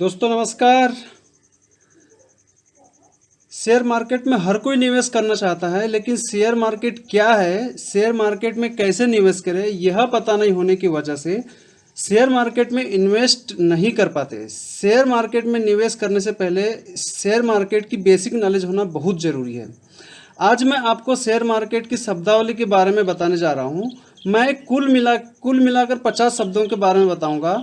दोस्तों नमस्कार। Share market में हर कोई निवेश करना चाहता है, लेकिन शेयर मार्केट क्या है, शेयर मार्केट में कैसे निवेश करें, यह पता नहीं होने की वजह से शेयर मार्केट में इन्वेस्ट नहीं कर पाते। शेयर मार्केट में निवेश करने से पहले शेयर मार्केट की बेसिक नॉलेज होना बहुत ज़रूरी है। आज मैं आपको शेयर मार्केट की शब्दावली के बारे में बताने जा रहा हूँ। मैं कुल मिलाकर 50 शब्दों के बारे में बताऊँगा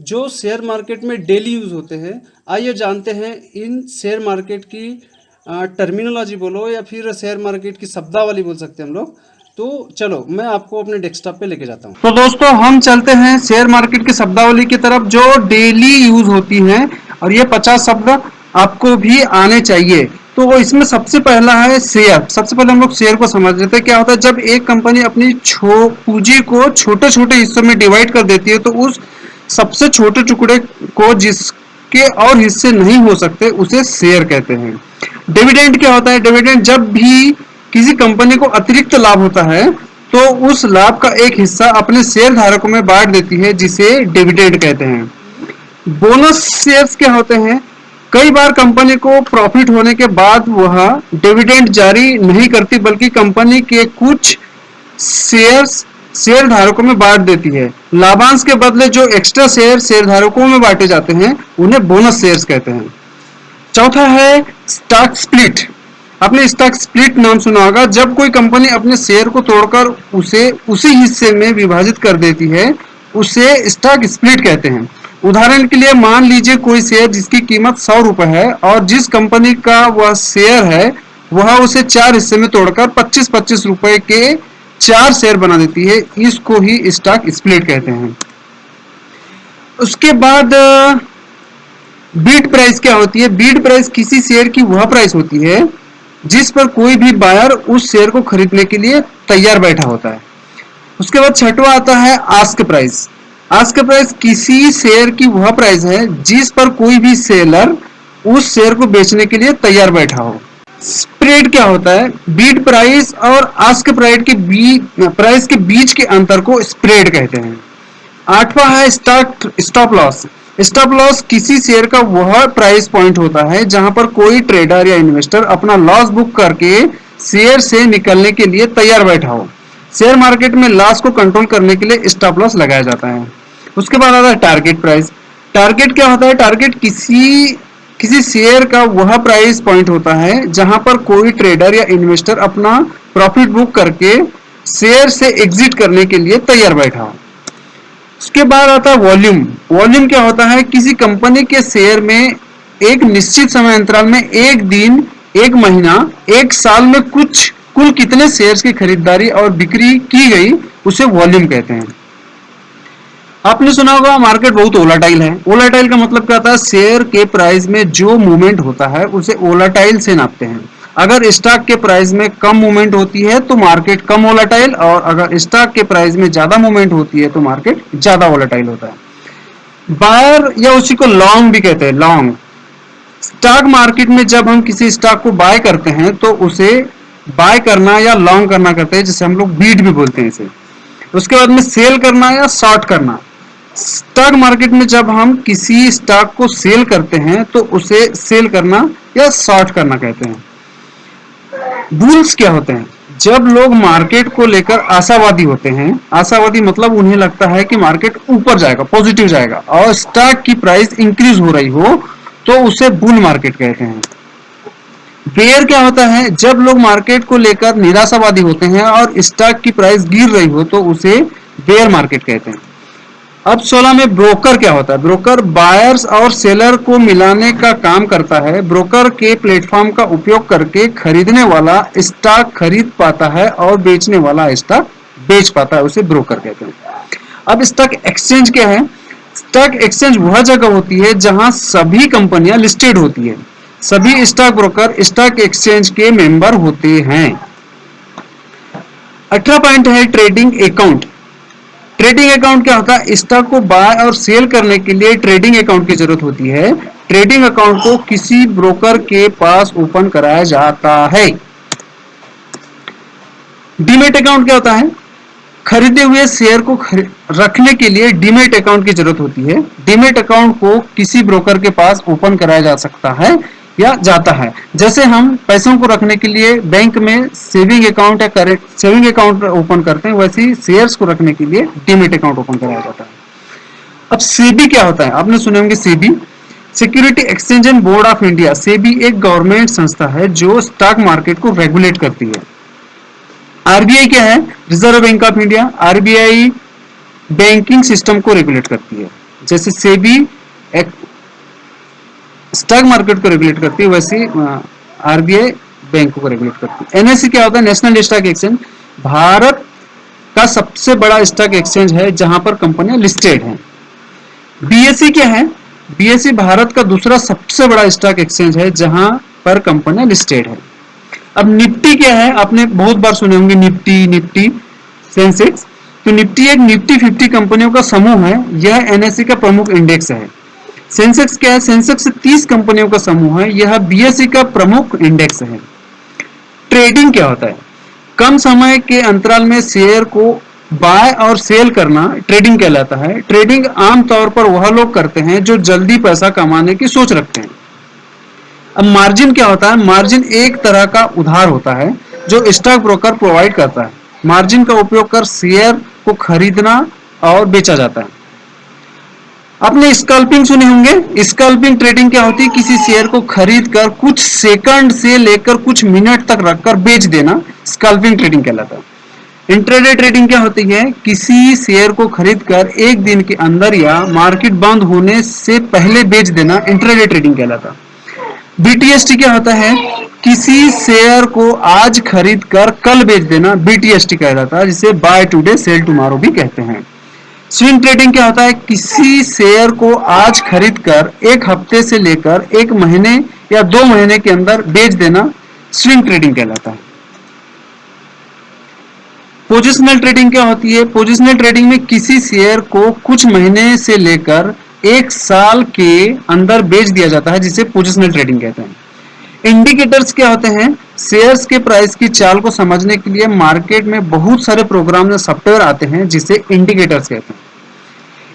जो शेयर मार्केट में डेली यूज़ होते हैं। आइए जानते हैं इन शेयर मार्केट की टर्मिनोलॉजी बोलो या फिर शेयर मार्केट की शब्दावली बोल सकते हैं हम लोग। तो चलो मैं आपको अपने डेस्कटॉप पे लेके जाता हूँ। तो दोस्तों हम चलते हैं शेयर मार्केट की शब्दावली की तरफ जो डेली यूज होती हैं, और ये 50 शब्द आपको भी आने चाहिए। तो इसमें सबसे पहला है शेयर। सबसे पहले हम लोग शेयर को समझ लेते हैं। क्या होता है, जब एक कंपनी अपनी पूंजी को छोटे छोटे हिस्सों में डिवाइड कर देती है तो उस सबसे छोटे टुकड़े को जिसके और हिस्से नहीं हो सकते उसे शेयर कहते हैं। डिविडेंड क्या होता है, डिविडेंड जब भी किसी कंपनी को अतिरिक्त लाभ होता है तो उस लाभ का एक हिस्सा अपने शेयर धारकों में बांट देती है, जिसे डिविडेंड कहते हैं। बोनस शेयर्स क्या होते हैं, कई बार कंपनी को प्रॉफिट होने के बाद वह डिविडेंड जारी नहीं करती बल्कि कंपनी के कुछ शेयर धारकों में बांट देती है। लाभांश के बदले जो एक्स्ट्रा शेयर धारकों में बांटे जाते हैं उन्हें बोनस शेयर्स कहते हैं। चौथा है स्टॉक स्प्लिट। आपने स्टॉक स्प्लिट नाम सुना होगा। जब कोई कंपनी अपने शेयर को तोड़कर उसे उसी हिस्से में विभाजित कर देती है उसे स्टॉक स्प्लिट कहते हैं। उदाहरण के लिए मान लीजिए कोई शेयर जिसकी कीमत 100 रुपए है और जिस कंपनी का वह शेयर है वह उसे 4 हिस्से में तोड़कर 25-25 रुपए के 4 शेयर बना देती है। इसको ही स्टॉक स्प्लिट कहते हैं। उसके बाद बीड प्राइस क्या होती है, बीड प्राइस किसी शेयर की वह प्राइस होती है जिस पर कोई भी बायर उस शेयर को खरीदने के लिए तैयार बैठा होता है। उसके बाद छठवां आता है आस्क प्राइस। आस्क प्राइस किसी शेयर की वह प्राइस है जिस पर कोई भी सेलर उस शेयर को बेचने के लिए तैयार बैठा हो। स्प्रेड क्या होता है, बीड प्राइस और आस्क प्राइस के बीच के अंतर को स्प्रेड कहते हैं। आठवां है स्टॉप लॉस। स्टॉप लॉस किसी शेयर का वह प्राइस पॉइंट होता है जहां पर कोई ट्रेडर या इन्वेस्टर अपना लॉस बुक करके शेयर से निकलने के लिए तैयार बैठा हो। शेयर मार्केट में लॉस को कंट्रोल करने के लिए स्टॉप लॉस लगाया जाता है। उसके बाद आता है टारगेट प्राइस। टारगेट क्या होता है, टारगेट किसी शेयर का वह प्राइस पॉइंट होता है जहां पर कोई ट्रेडर या इन्वेस्टर अपना प्रॉफिट बुक करके शेयर से एग्जिट करने के लिए तैयार बैठा हो। उसके बाद आता है वॉल्यूम। वॉल्यूम क्या होता है, किसी कंपनी के शेयर में एक निश्चित समय अंतराल में एक दिन, एक महीना, एक साल में कुल कितने शेयर्स की खरीदारी और बिक्री की गई उसे वॉल्यूम कहते हैं। आपने सुना होगा मार्केट बहुत वोलाटाइल है। वोलाटाइल का मतलब क्या होता है, शेयर के प्राइस में जो मूवमेंट होता है उसे वोलाटाइल से नापते हैं। अगर स्टॉक के प्राइस में कम मूवमेंट होती है तो मार्केट कम वोलाटाइल, और अगर स्टॉक के प्राइस में ज्यादा मूवमेंट होती है तो मार्केट ज्यादा वोलाटाइल होता है। बायर या उसी को लॉन्ग भी कहते हैं, लॉन्ग। स्टॉक मार्केट में जब हम किसी स्टॉक को बाय करते हैं तो उसे बाय करना या लॉन्ग करना कहते हैं, जिसे हम लोग बीट भी बोलते हैं इसे। उसके बाद में सेल करना या शॉर्ट करना। स्टॉक मार्केट में जब हम किसी स्टॉक को सेल करते हैं तो उसे सेल करना या शॉर्ट करना कहते हैं। बुल्स क्या होते हैं, जब लोग मार्केट को लेकर आशावादी होते हैं। आशावादी मतलब उन्हें लगता है कि मार्केट ऊपर जाएगा, पॉजिटिव जाएगा, और स्टॉक की प्राइस इंक्रीज हो रही हो तो उसे बुल मार्केट कहते हैं। बेयर क्या होता है, जब लोग मार्केट को लेकर निराशावादी होते हैं और स्टॉक की प्राइस गिर रही हो तो उसे बेयर मार्केट कहते हैं। अब 16 में ब्रोकर क्या होता है। ब्रोकर बायर्स और सेलर को मिलाने का काम करता है। ब्रोकर के प्लेटफॉर्म का उपयोग करके खरीदने वाला स्टॉक खरीद पाता है और बेचने वाला स्टॉक बेच पाता है, उसे ब्रोकर कहते हैं। अब स्टॉक एक्सचेंज क्या है, स्टॉक एक्सचेंज वह जगह होती है जहां सभी कंपनियां लिस्टेड होती है। सभी स्टॉक ब्रोकर स्टॉक एक्सचेंज के मेंबर होते हैं। 18 पॉइंट है ट्रेडिंग अकाउंट। ट्रेडिंग अकाउंट क्या होता है, स्टॉक को बाय और सेल करने के लिए ट्रेडिंग अकाउंट की जरूरत होती है। ट्रेडिंग अकाउंट को किसी ब्रोकर के पास ओपन कराया जाता है। डीमैट अकाउंट क्या होता है, खरीदे हुए शेयर को रखने के लिए डीमेट अकाउंट की जरूरत होती है। डीमेट अकाउंट को किसी ब्रोकर के पास ओपन कराया जा सकता है या जाता है। जैसे हम पैसों को रखने के लिए बैंक में सेविंग अकाउंट या करेंट सेविंग अकाउंट ओपन करते हैं, वैसे ही शेयर्स को रखने के लिए डीमेट अकाउंट ओपन कराया जाता है। अब सेबी क्या होता है? आपने सुने होंगे SEBI, security exchange and board of India. SEBI एक गवर्नमेंट संस्था है जो स्टॉक मार्केट को रेगुलेट करती है। आरबीआई क्या है? Reserve bank of India. RBI banking system को रेगुलेट करती है। जैसे सेबी स्टॉक मार्केट को रेगुलेट करती है, वैसे आरबीआई बैंक को रेगुलेट करती है। एनएससी क्या होता है? National stock exchange. भारत का सबसे बड़ा स्टॉक एक्सचेंज है जहां पर कंपनियां लिस्टेड हैं। बीएसई क्या है? बीएसई भारत का दूसरा सबसे बड़ा स्टॉक एक्सचेंज है जहां पर कंपनियां लिस्टेड है। अब निफ्टी क्या है? आपने बहुत बार सुने होंगे निफ्टी सेंसेक्स। तो निफ्टी एक निफ्टी 50 कंपनियों का समूह है। यह एनएसई का प्रमुख इंडेक्स है। सेंसेक्स क्या है? सेंसेक्स 30 कंपनियों का समूह है। यह बीएसई का प्रमुख इंडेक्स है। ट्रेडिंग क्या होता है? कम समय के अंतराल में शेयर को बाय और सेल करना ट्रेडिंग कहलाता है। ट्रेडिंग आमतौर पर वह लोग करते हैं जो जल्दी पैसा कमाने की सोच रखते हैं। अब मार्जिन क्या होता है? मार्जिन एक तरह का उधार होता है जो स्टॉक ब्रोकर प्रोवाइड करता है। मार्जिन का उपयोग कर शेयर को खरीदना और बेचा जाता है। आपने स्कैल्पिंग सुने होंगे। स्कैल्पिंग ट्रेडिंग क्या होती है? किसी शेयर को खरीद कर कुछ सेकंड से लेकर कुछ मिनट तक रखकर बेच देना स्कैल्पिंग ट्रेडिंग कहलाता है। इंट्राडे ट्रेडिंग क्या होती है? किसी शेयर को खरीदकर एक दिन के अंदर या मार्केट बंद होने से पहले बेच देना इंट्राडे ट्रेडिंग कहलाता है। बीटीएसटी क्या होता है? किसी शेयर को आज खरीद कर कल बेच देना बीटीएसटी कहलाता है, जिसे बाय टुडे सेल टुमारो भी कहते हैं। स्विंग ट्रेडिंग क्या होता है? किसी शेयर को आज खरीद कर एक हफ्ते से लेकर एक महीने या 2 महीने के अंदर बेच देना स्विंग ट्रेडिंग कहलाता है। पोजिशनल ट्रेडिंग क्या होती है? पोजिशनल ट्रेडिंग में किसी शेयर को कुछ महीने से लेकर 1 साल के अंदर बेच दिया जाता है, जिसे पोजिशनल ट्रेडिंग कहते हैं। इंडिकेटर्स क्या होते हैं? शेयर्स के प्राइस की चाल को समझने के लिए मार्केट में बहुत सारे प्रोग्राम या सॉफ्टवेयर आते हैं, जिसे इंडिकेटर्स कहते हैं।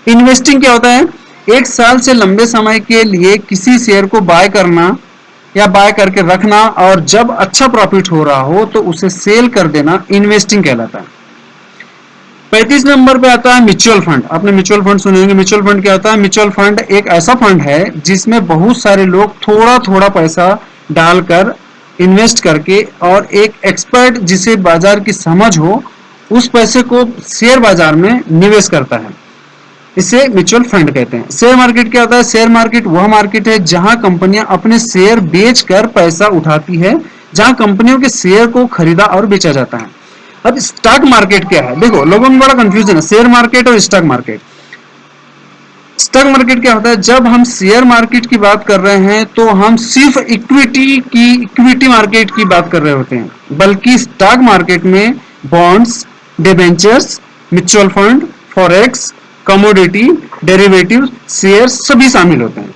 इन्वेस्टिंग क्या होता है? 1 साल से लंबे समय के लिए किसी शेयर को बाय करना या बाय करके रखना और जब अच्छा प्रॉफिट हो रहा हो तो उसे सेल कर देना इन्वेस्टिंग कहलाता है। 35 नंबर पे आता है म्यूचुअल फंड। आपने म्यूचुअल फंड सुने होंगे। म्यूचुअल फंड क्या होता है? म्यूचुअल फंड एक ऐसा फंड है जिसमें बहुत सारे लोग थोड़ा थोड़ा पैसा डालकर इन्वेस्ट करके और एक एक्सपर्ट जिसे बाजार की समझ हो उस पैसे को शेयर बाजार में निवेश करता है। इसे म्यूचुअल फंड कहते हैं। शेयर मार्केट क्या होता है? शेयर मार्केट वह मार्केट है जहां कंपनियां अपने शेयर बेचकर पैसा उठाती है, जहां कंपनियों के शेयर को खरीदा और बेचा जाता है। अब स्टॉक मार्केट क्या है? देखो, लोगों में बड़ा कंफ्यूजन है शेयर मार्केट और स्टॉक मार्केट। स्टॉक मार्केट क्या होता है? जब हम शेयर मार्केट की बात कर रहे हैं तो हम सिर्फ इक्विटी मार्केट की बात कर रहे होते हैं, बल्कि स्टॉक मार्केट में bonds, debentures, mutual fund, forex, commodity, derivative, share सभी शामिल होते हैं।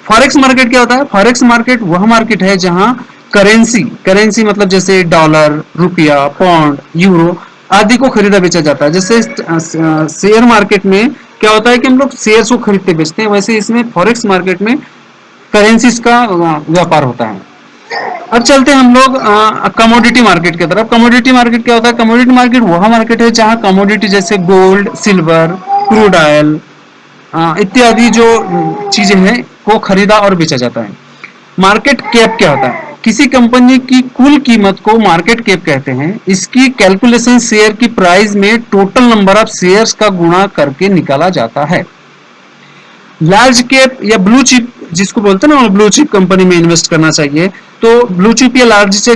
फॉरेक्स मार्केट क्या होता है? फॉरेक्स मार्केट वह मार्केट है जहां करेंसी मतलब जैसे डॉलर, रुपया, पौंड, यूरो आदि को खरीदा बेचा जाता है। जैसे शेयर मार्केट में क्या होता है कि हम लोग शेयर्स को खरीदते बेचते हैं, वैसे इसमें फॉरेक्स मार्केट में करेंसीज का व्यापार होता है। अब चलते हैं हम लोग कमोडिटी मार्केट की तरफ। कमोडिटी मार्केट क्या होता है? कमोडिटी मार्केट वह मार्केट है जहां कमोडिटी जैसे गोल्ड, सिल्वर, क्रूड ऑयल इत्यादि जो चीजें हैं को खरीदा और बेचा जाता है। मार्केट कैप क्या होता है? किसी कंपनी की कुल कीमत को मार्केट कैप कहते हैं। इसकी कैलकुलेशन शेयर की प्राइस में टोटल नंबर ऑफ शेयर्स का गुणा करके निकाला जाता है। लार्ज कैप या ब्लू चिप जिसको बोलते हैं ना, ब्लू चिप कंपनी में इन्वेस्ट करना चाहिए। तो ब्लू चिप या लार्ज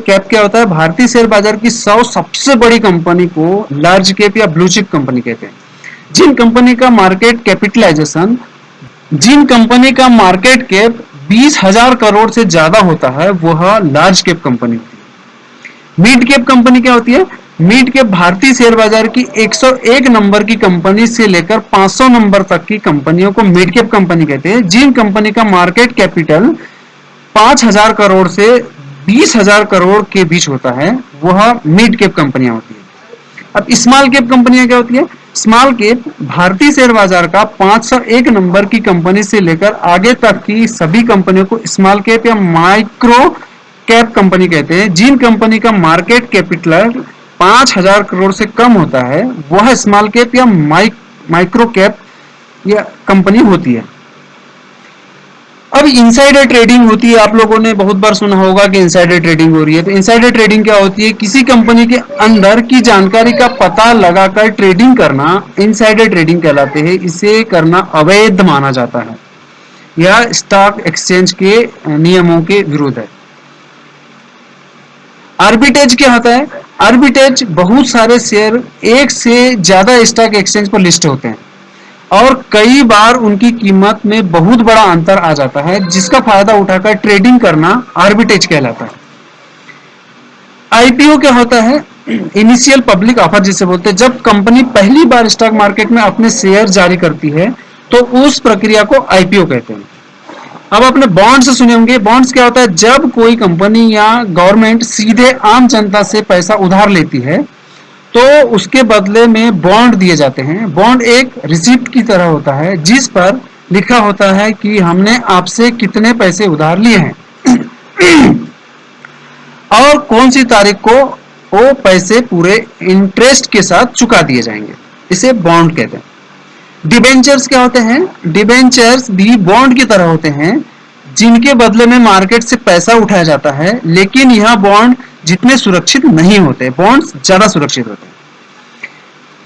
कैप क्या होता है? भारतीय शेयर बाजार की 100 सबसे बड़ी कंपनी को लार्ज कैप या ब्लू चिप कंपनी कहते हैं। जिन कंपनी का मार्केट कैप 20,000 करोड़ से ज्यादा होता है वह लार्ज कैप कंपनी होती है। मिड कैप कंपनी क्या होती है? मिड कैप भारतीय शेयर बाजार की 101 नंबर की कंपनी से लेकर 500 नंबर तक की कंपनियों को मिड कैप कंपनी कहते हैं। जिन कंपनी का मार्केट कैपिटल 5,000 करोड़ से 20,000 करोड़ के बीच होता है वह मिड कैप कंपनियां होती है। अब स्मॉल कैप कंपनियां क्या होती है? स्मॉल कैप भारतीय शेयर बाजार का 501 नंबर की कंपनी से लेकर आगे तक की सभी कंपनियों को स्मॉल कैप या माइक्रो कैप कंपनी कहते हैं। जिन कंपनी का मार्केट कैपिटल 5,000 करोड़ से कम होता है वह स्मॉल कैप या माइक्रो कैप या कंपनी होती है। अब इनसाइडर ट्रेडिंग होती है, आप लोगों ने बहुत बार सुना होगा कि इनसाइडर ट्रेडिंग हो रही है। तो इनसाइडर ट्रेडिंग क्या होती है? किसी कंपनी के अंदर की जानकारी का पता लगाकर ट्रेडिंग करना इनसाइडर ट्रेडिंग कहलाते हैं। इसे करना अवैध माना जाता है या स्टॉक एक्सचेंज के नियमों के विरुद्ध है। आर्बिट्रेज क्या होता है? आर्बिट्रेज बहुत सारे शेयर एक से ज्यादा स्टॉक एक्सचेंज पर लिस्ट होते हैं और कई बार उनकी कीमत में बहुत बड़ा अंतर आ जाता है, जिसका फायदा उठाकर ट्रेडिंग करना आर्बिट्रेज कहलाता है। आईपीओ क्या होता है? इनिशियल पब्लिक ऑफर जिसे बोलते हैं। जब कंपनी पहली बार स्टॉक मार्केट में अपने शेयर जारी करती है तो उस प्रक्रिया को आईपीओ कहते हैं। अब आपने बॉन्ड्स सुने होंगे। बॉन्ड्स क्या होता है? जब कोई कंपनी या गवर्नमेंट सीधे आम जनता से पैसा उधार लेती है तो उसके बदले में बॉन्ड दिए जाते हैं। बॉन्ड एक रिसिप्ट की तरह होता है जिस पर लिखा होता है कि हमने आपसे कितने पैसे उधार लिए हैं और कौन सी तारीख को वो पैसे पूरे इंटरेस्ट के साथ चुका दिए जाएंगे। इसे बॉन्ड कहते हैं। डिबेंचर्स क्या होते हैं? डिबेंचर्स भी बॉन्ड की तरह होते हैं जिनके बदले में मार्केट से पैसा उठाया जाता है, लेकिन यह बॉन्ड जितने सुरक्षित नहीं होते, बॉन्ड्स ज्यादा सुरक्षित होते हैं।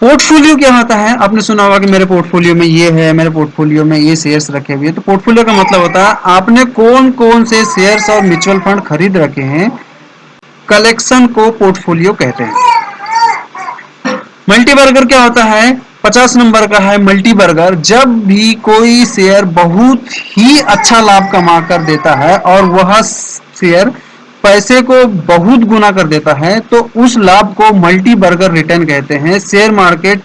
पोर्टफोलियो क्या होता है? आपने सुना होगा कि मेरे पोर्टफोलियो में ये है, मेरे पोर्टफोलियो में ये शेयर्स रखे हुए हैं। तो पोर्टफोलियो का मतलब होता है आपने कौन कौन से शेयर्स और म्यूचुअल फंड खरीद रखे हैं, कलेक्शन को पोर्टफोलियो कहते हैं। मल्टी बर्गर क्या होता है? 50 नंबर का है मल्टी बर्गर। जब भी कोई शेयर बहुत ही अच्छा लाभ कमा कर देता है और वह शेयर पैसे को बहुत गुना कर देता है तो उस लाभ को मल्टी बर्गर रिटर्न कहते हैं। Share market